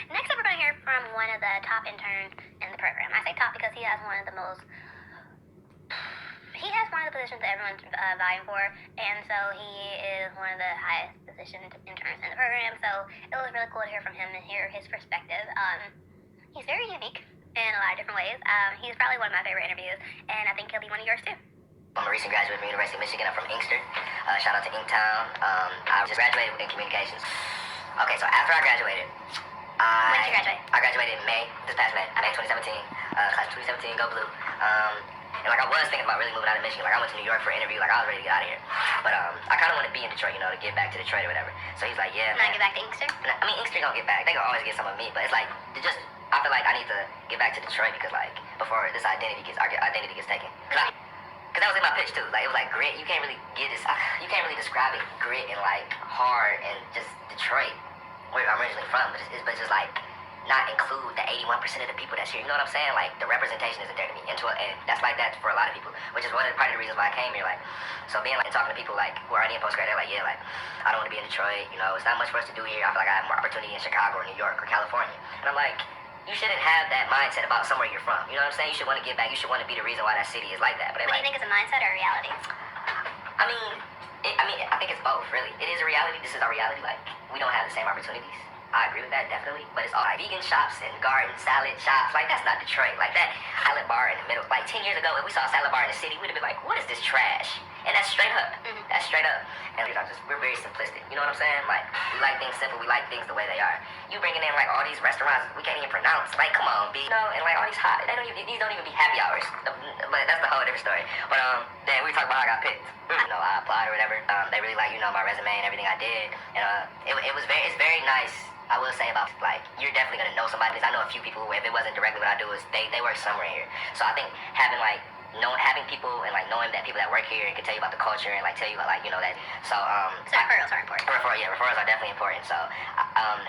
Next up, we're going to hear from one of the top interns in the program. I say top because he has one of the positions that everyone's vying for, and so he is one of the highest positioned interns in the program. So it was really cool to hear from him and hear his perspective. He's very unique in a lot of different ways. He's probably one of my favorite interviews, and I think he'll be one of yours too. I'm a recent graduate from University of Michigan. I'm from Inkster. Shout out to Inktown. I just graduated in communications. Okay, so after I graduated, When did you graduate? I graduated in May, this past May, May 2017. Class 2017, go blue. And like I was thinking about really moving out of Michigan. Like I went to New York for an interview. Like I was ready to get out of here. But I kind of want to be in Detroit, you know, to get back to Detroit or whatever. So he's like, yeah, Not man. get back to Inkster? I mean, Inkster gonna get back. They gonna always get some of me. But it's like, I feel like I need to get back to Detroit because like before this identity gets taken. Cause that was in my pitch too. Like it was like grit. You can't really get this. You can't really describe it grit and like hard and just Detroit, where I'm originally from. But it's just like not include the 81% of the people that's here. You know what I'm saying? Like the representation isn't there to me. And that's like that for a lot of people, which is part of the reasons why I came here. Like so being like and talking to people like who are already in postgrad, they're like, yeah, like I don't want to be in Detroit. You know, it's not much for us to do here. I feel like I have more opportunity in Chicago or New York or California. And I'm like, you shouldn't have that mindset about somewhere you're from. You know what I'm saying? You should want to get back. You should want to be the reason why that city is like that. But What do you think is a mindset or a reality? I think it's both, really. It is a reality. This is our reality. Like, we don't have the same opportunities. I agree with that, definitely. But it's all like vegan shops and garden salad shops. Like, that's not Detroit. Like, that salad bar in the middle. Like, 10 years ago, if we saw a salad bar in the city, we'd have been like, what is this trash? And that's straight up. Mm-hmm. That's straight up. And we're very simplistic. You know what I'm saying? Like, we like things simple. We like things the way they are. You bringing in, like, all these restaurants we can't even pronounce. Like, come on, B. You know, and, like, all these these don't even be happy hours. But that's the whole different story. But, then we talk about how I got picked. You know, I applied or whatever. They really like, you know, my resume and everything I did. And, it's very nice. I will say about, like, you're definitely going to know somebody, because I know a few people who, if it wasn't directly what I do, is they work somewhere here. So I think having people and, like, knowing that people that work here and can tell you about the culture and, like, tell you about, like, you know, that. So referrals are important. Referrals are definitely important. So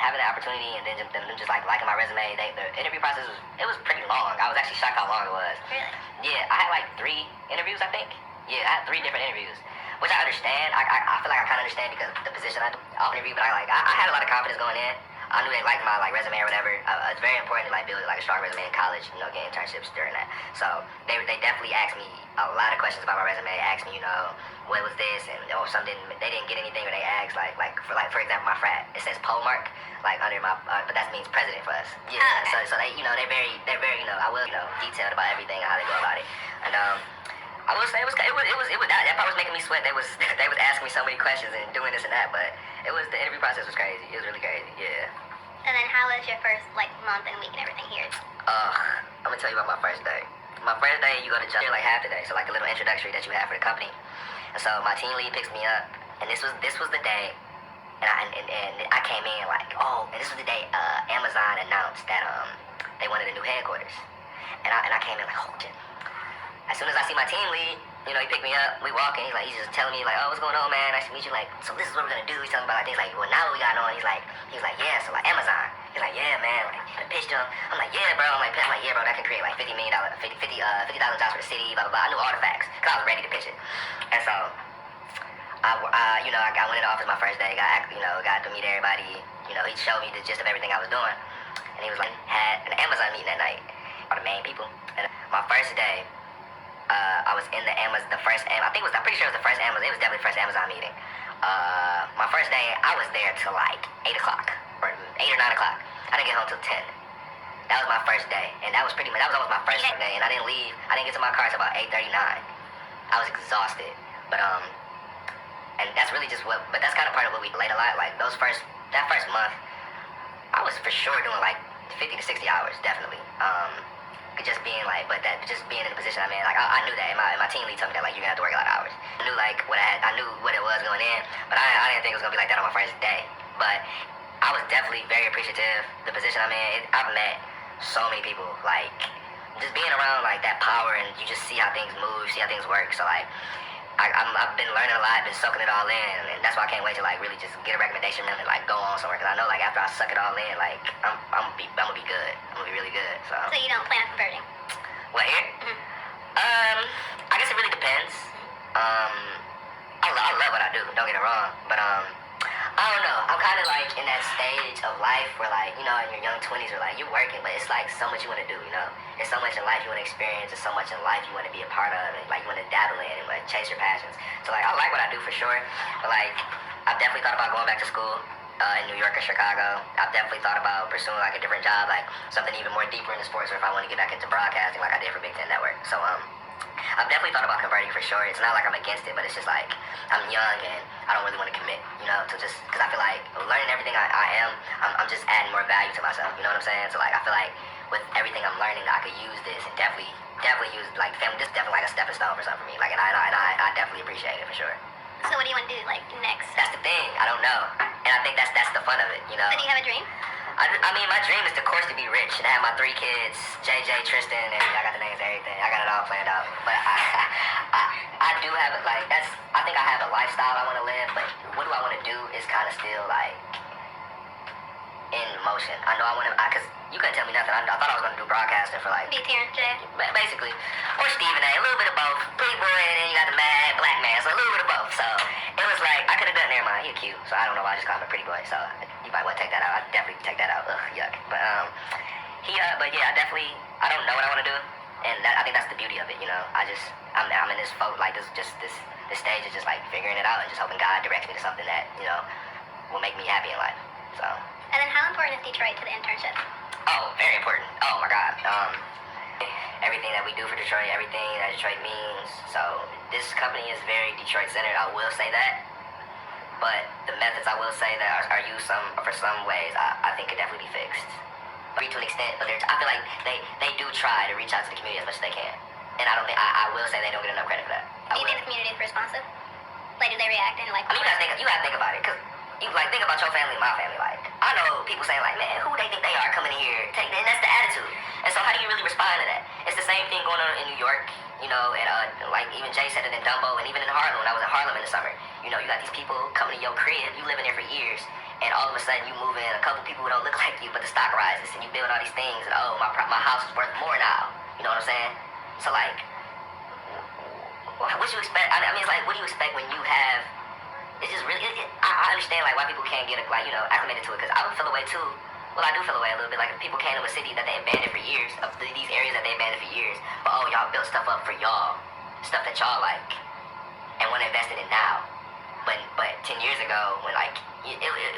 having the opportunity and then them just, like, liking my resume, the interview process was pretty long. I was actually shocked how long it was. Really? Yeah, I had, like, 3 interviews, I think. Yeah, I had 3 different interviews, which I understand. I feel like I kind of understand because of the position I interview, but I had a lot of confidence going in. I knew they liked my, like, resume or whatever. It's very important to, like, build, like, a strong resume in college, you know, get internships during that. So they definitely asked me a lot of questions about my resume. They asked me, you know, what was this, and they didn't get anything, or they asked, for example, my frat, it says pole mark, like, under my, but that means president for us. Yeah, oh, okay. so they, you know, they're very, you know, I will, you know, detailed about everything and how they go about it. And, I will say that part was making me sweat. They was asking me so many questions and doing this and that, but the interview process was crazy. It was really crazy, yeah. And then how was your first, like, month and week and everything here? I'm gonna tell you about my first day. My first day, you go to job like half the day, so like a little introductory that you have for the company. And so my team lead picks me up, and this was the day, and I came in like, and this was the day Amazon announced that they wanted a new headquarters, and I came in like, oh shit. As soon as I see my team lead, you know, he picked me up, we walking, he's just telling me, like, oh, what's going on, man, nice to meet you, like, so this is what we're gonna do, he's talking about, like, things, like, well, now what we got on, he's like, yeah, so, like, Amazon, he's like, yeah, man, like, I pitched him, I'm like, yeah, bro, yeah, bro, that can create, like, $50 million, $50,000 jobs for the city, blah, blah, blah, I knew all the facts, because I was ready to pitch it, and so, I went in the office my first day, got to meet everybody, you know, he showed me the gist of everything I was doing, and he was like, had an Amazon meeting that night, all the main people, and my first day, I was in I'm pretty sure it was the first Amazon, it was definitely the first Amazon meeting. My first day, I was there till like 8 o'clock, or 8 or 9 o'clock. I didn't get home till 10. That was my first day, and that was almost my first day, and I didn't get to my car till about 8:39. I was exhausted, but and that's really just but that's kind of part of what we delayed a lot, like that first month, I was for sure doing like 50 to 60 hours, definitely. Just being in the position I'm in, like I knew that, and my team lead told me that, like, you're gonna have to work a lot of hours. I knew I knew what it was going in, but I didn't think it was gonna be like that on my first day. But I was definitely very appreciative. The position I'm in, I've met so many people, like just being around like that power, and you just see how things move, see how things work. So like I've been learning a lot, been soaking it all in, and that's why I can't wait to like really just get a recommendation and like go on somewhere, because I know like after I suck it all in, like I'm gonna be good. I'm gonna be really good. So you don't plan on converting? What, here? Mm-hmm. I guess it really depends. I love what I do, don't get it wrong, but I I don't know. I'm kind of like in that stage of life where like, you know, in your young 20s, where like you're working, but it's like so much you want to do, you know? There's so much in life you want to experience. There's so much in life you want to be a part of, and like you want to dabble in and like chase your passions. So like I like what I do for sure, but like I've definitely thought about going back to school in New York or Chicago. I've definitely thought about pursuing like a different job, like something even more deeper into sports, or if I want to get back into broadcasting like I did for Big Ten Network. So I've definitely thought about converting for sure. It's not like I'm against it, but it's just like I'm young and I don't really want to commit, you know, to just because I feel like learning everything I am, I'm just adding more value to myself. You know what I'm saying? So like I feel like with everything I'm learning, I could use this and definitely use like family. This is definitely like a stepping stone for something for me. Like and I definitely appreciate it for sure. So what do you want to do like next? That's the thing. I don't know, and I think that's the fun of it. You know. So do you have a dream? I mean, my dream is, of course, to be rich and have my 3 kids, JJ, Tristan, and I got the names and everything. I got it all planned out. But I do have it, like, I think I have a lifestyle I want to live, but what do I want to do is kind of still, like, in motion. I know I want to, because you couldn't tell me nothing. I thought I was going to do broadcasting for, like, Be Terrence J. basically, or Stephen A. A little bit of both. Big boy, and then you got the mad black man, so a little bit of both. So it was like, I could have done, never mind, he cute, so I don't know why I just called him a pretty boy, so you might want to take that out. I'd definitely take that out. Ugh, yuck. But but yeah, I don't know what I want to do, and I think that's the beauty of it, you know. I'm in this like this stage of just like figuring it out and just hoping God directs me to something that, you know, will make me happy in life. So. And then how important is Detroit to the internship? Oh, very important. Oh my God. Everything that we do for Detroit, everything that Detroit means. So this company is very Detroit centered. I will say that. But the methods I will say that are used for some ways, I think could definitely be fixed. To an extent, but I feel like they do try to reach out to the community as much as they can. And I don't think, I will say they don't get enough credit for that. Do you think the community is responsive? Like, do they react in like? I mean, you gotta think about it, cause you like think about your family and my family. Like, I know people saying like, man, who they think they are coming in here? And that's the attitude. And so how do you really respond to that? It's the same thing going on in New York, you know, and like even Jay said it in Dumbo, and even in Harlem when I was in Harlem in the summer. You know, you got these people coming to your crib, you living there for years, and all of a sudden you move in a couple people who don't look like you, but the stock rises, and you build all these things, and oh, my house is worth more now. You know what I'm saying? So like, what you expect? I mean, it's like, what do you expect when you have? It's just really. I understand like why people can't get like, you know, acclimated to it, because I would feel away too. Well, I do feel away a little bit. Like if people came to a city that they abandoned for years, of these areas that they abandoned for years, but oh, y'all built stuff up for y'all, stuff that y'all like, and want to invest in it now. But 10 years ago, when like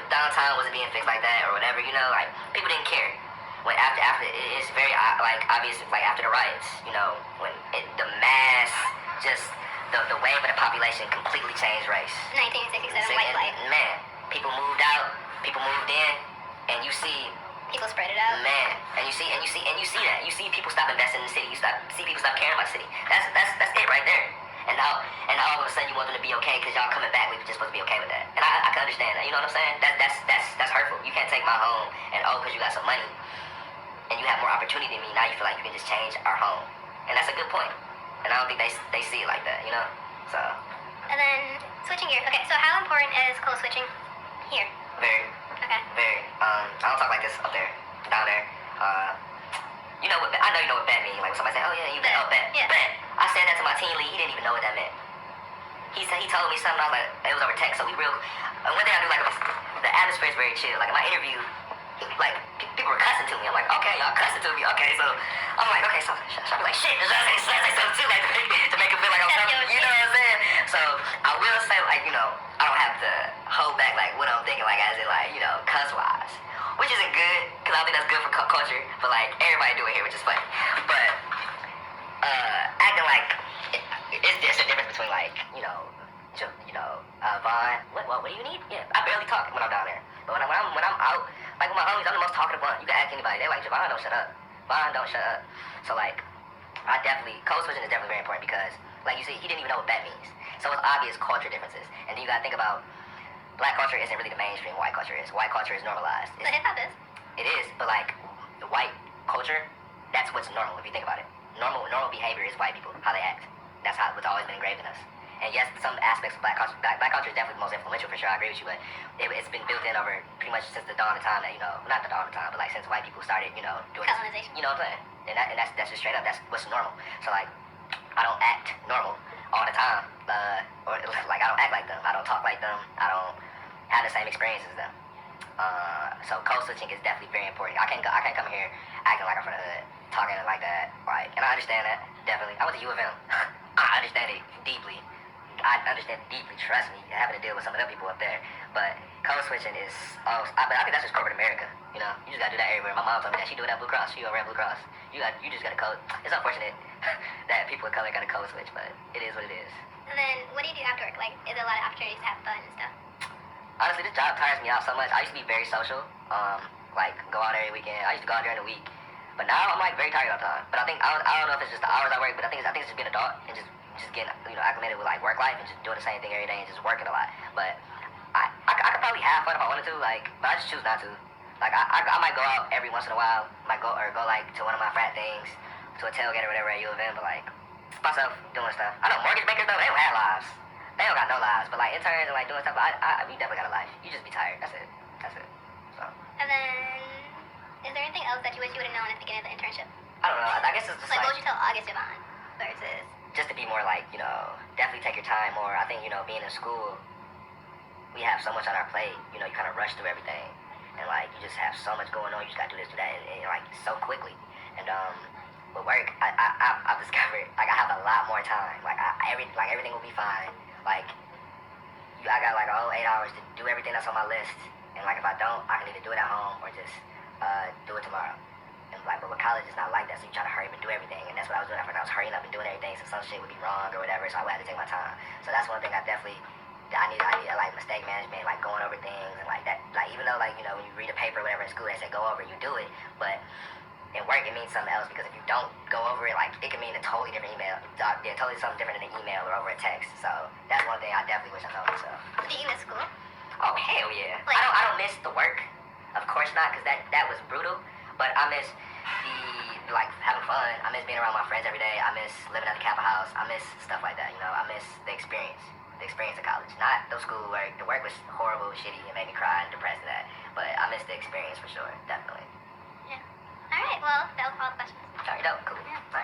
downtown wasn't being fixed like that or whatever, you know, like people didn't care. When after it's very like obvious, like after the riots, you know, when the mass just the wave of the population completely changed race. 1967 white flight. Man, people moved out, people moved in, and you see people spread it out. Man, and you see that. You see people stop investing in the city. See people stop caring about the city. That's it right there. And now all of a sudden you want them to be okay because y'all coming back. We were just supposed to be okay with that. And I can understand that. You know what I'm saying? That's hurtful. You can't take my home and because you got some money and you have more opportunity than me. Now you feel like you can just change our home. And that's a good point. And I don't think they see it like that. You know? So. And then switching gears. Okay, so how important is code switching here? Very. Okay. Very. I don't talk like this up there, down there. You know what? I know you know what bet means. Like when somebody say, "Oh yeah, you bet." Oh, bet. Yeah. Bet. I said that to my team lead. He didn't even know what that meant. He told me something. I was like, it was over text. So we real. And one thing I do like, the atmosphere is very chill. Like in my interview, like people were cussing to me. I'm like, okay, y'all cussing to me. Okay, so I'm like, okay, so should I be like, shit? Should I say something too, like to make it feel like I'm coming? You know what I'm saying? So I will say, like, you know, I don't have to hold back like what I'm thinking, like as in like, you know, cuss wise. Which isn't good, because I don't think that's good for culture, but like, everybody do it here, which is funny. But, acting like, it's just a difference between like, Vaughn, what do you need? Yeah, I barely talk when I'm down there. But when I'm out, like with my homies, I'm the most talkative one. You can ask anybody, they're like, Javon, don't shut up. Vaughn, don't shut up. So like, code switching is definitely very important because, like you see, he didn't even know what that means. So it's obvious culture differences. And then you gotta think about, black culture isn't really the mainstream white culture is. White culture is normalized. But hip hop is. It is, but like the white culture, that's what's normal if you think about it. Normal behavior is white people, how they act. That's what's always been engraved in us. And yes, some aspects of black culture is definitely the most influential for sure. I agree with you, but it's been built in over pretty much since the dawn of time. That, you know, not the dawn of time, but like since white people started, you know, doing colonization. You know what I'm saying? And that's just straight up. That's what's normal. So like, I don't act normal all the time, or like I don't act like them. I don't talk like them. I don't have the same experience as them. So code switching is definitely very important. I can't come here acting like I'm from the hood, talking like that. Like, and I understand that definitely. I went to U of M. I understand it deeply. I understand it deeply. Trust me, having to deal with some of the people up there. But code switching is, but I think that's just corporate America. You know, you just gotta do that everywhere. My mom told me that she doing that Blue Cross. She over at Blue Cross. You just gotta code. It's unfortunate that people of color gotta code switch, but it is what it is. And then, what do you do after work? Like, is there a lot of opportunities to have fun and stuff? Honestly, this job tires me out so much. I used to be very social, like go out every weekend. I used to go out during the week, but now I'm like very tired all the time. But I don't know if it's just the hours I work, but I think it's just being an adult and just getting acclimated with like work life and just doing the same thing every day and just working a lot. But I could probably have fun if I wanted to, like, but I just choose not to. Like I might go out every once in a while, might go like to one of my frat things, to a tailgate or whatever at U of M, but like myself doing stuff. I know mortgage bankers though, they don't have lives. They don't got no lives, but like interns and like doing stuff, you definitely got a life. You just be tired. That's it. So. And then, is there anything else that you wish you would have known at the beginning of the internship? I don't know. I guess it's just Like, what would you tell August Javon versus? Just to be more like, definitely take your time more. I think, being in school, we have so much on our plate. You kind of rush through everything. And like, you just have so much going on. You just got to do this, do that, and like, so quickly. And with work, I've discovered, like, I have a lot more time. Like, everything will be fine. Like, I got like a whole 8 hours to do everything that's on my list. And like, if I don't, I can either do it at home or just do it tomorrow. And like, but with college, it's not like that. So you try to hurry up and do everything. And that's what I was doing at first. I was hurrying up and doing everything, so some shit would be wrong or whatever. So I would have to take my time. So that's one thing I need like mistake management, like going over things and like that. Like, even though like, when you read a paper or whatever in school, they say go over, you do it. But in work, it means something else, because if you don't go over it, like, it can mean a totally different email. Yeah, totally something different in an email or over a text. So that's one thing I definitely wish I known myself. Do you miss school? Oh, hell yeah. Like, I don't miss the work. Of course not, because that was brutal. But I miss like, having fun. I miss being around my friends every day. I miss living at the Kappa house. I miss stuff like that, I miss the experience. The experience of college. Not the school work. The work was horrible, shitty, and made me cry and depressed and that. But I miss the experience for sure, definitely. Yeah. All right, well, that was all the questions. Sorry, dope, cool. Yeah. All right.